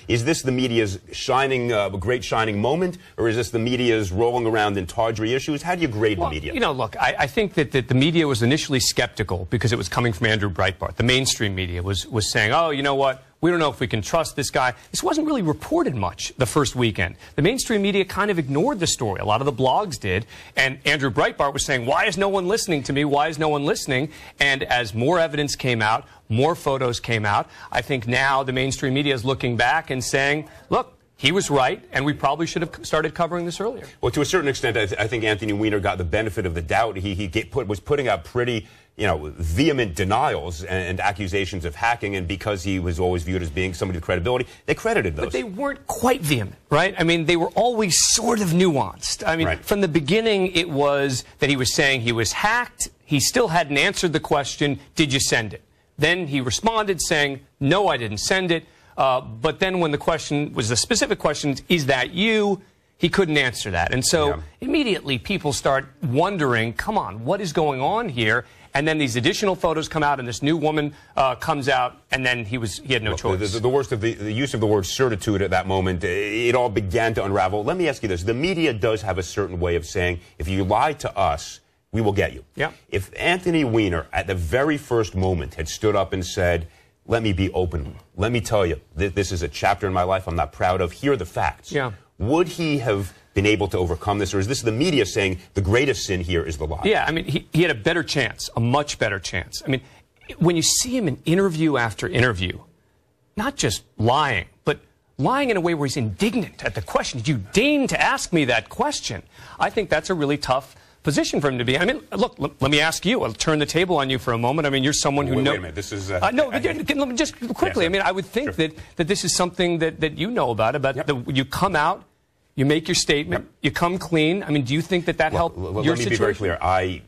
Is this the media's shining, great shining moment, or is this the media's rolling around in tawdry issues? How do you grade the media? You know, look, I think that the media was initially skeptical because it was coming from Andrew Breitbart. The mainstream media was saying, oh, you know what? We don't know if we can trust this guy. This wasn't really reported much the first weekend. The mainstream media kind of ignored the story. A lot of the blogs did. And Andrew Breitbart was saying, why is no one listening to me? Why is no one listening? And as more evidence came out, more photos came out, I think now the mainstream media is looking back and saying, look, he was right, and we probably should have started covering this earlier. Well, to a certain extent, I think Anthony Weiner got the benefit of the doubt. He was putting out pretty, vehement denials and accusations of hacking, and because he was always viewed as being somebody with credibility, they credited those. But they weren't quite vehement, right? I mean, they were always sort of nuanced. I mean, From the beginning, it was that he was saying he was hacked. He still hadn't answered the question, did you send it? Then he responded saying, no, I didn't send it. But then when the question was a specific question, is that you? He couldn't answer that. And so immediately people start wondering, come on, what is going on here? And then these additional photos come out, and this new woman comes out, and then he had no choice. The worst of the use of the word certitude at that moment, it all began to unravel. Let me ask you this. The media does have a certain way of saying, if you lie to us, we will get you. Yeah. If Anthony Weiner, at the very first moment, had stood up and said, let me be open. Let me tell you, this is a chapter in my life I'm not proud of. Here are the facts. Yeah. Would he have been able to overcome this, or is this the media saying the greatest sin here is the lie? Yeah, I mean, he had a better chance, a much better chance. I mean, when you see him in interview after interview, not just lying, but lying in a way where he's indignant at the question. Did you deign to ask me that question? I think that's a really tough position for him to be. I mean, look, let me ask you. I'll turn the table on you for a moment. I mean, you're someone who knows. Wait a minute. This is... no, just quickly. I mean, I would think that this is something that you know about you come out, you make your statement, you come clean. I mean, do you think that helped your situation? Let me be very clear. I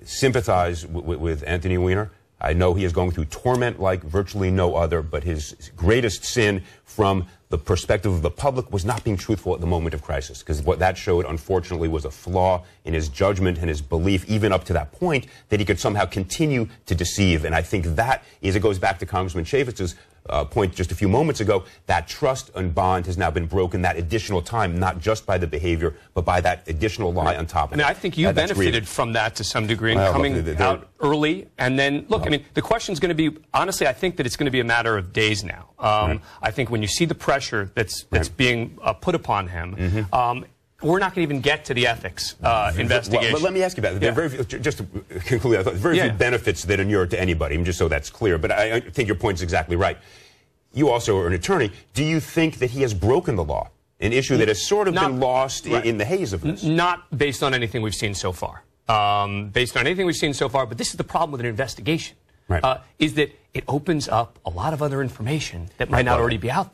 sympathize with Anthony Weiner. I know he is going through torment like virtually no other, but his greatest sin from the perspective of the public was not being truthful at the moment of crisis, because what that showed, unfortunately, was a flaw in his judgment and his belief, even up to that point, that he could somehow continue to deceive. And I think that is, it goes back to Congressman Chavitz's point just a few moments ago, that trust and bond has now been broken that additional time, not just by the behavior, but by that additional lie on top of it. I mean, I think you benefited from that to some degree in coming out early. And then, look, I mean, the question's going to be, honestly, I think that it's going to be a matter of days now. I think when you see the pressure that's being put upon him, we're not going to even get to the ethics investigation. But let me ask you about it. There are very few, just to conclude, I thought very few benefits that inure to anybody, just so that's clear. But I think your point is exactly right. You also are an attorney. Do you think that he has broken the law, an issue that has sort of been lost in the haze of this? Not based on anything we've seen so far. Based on anything we've seen so far, but this is the problem with an investigation, is that it opens up a lot of other information that might not already be out there.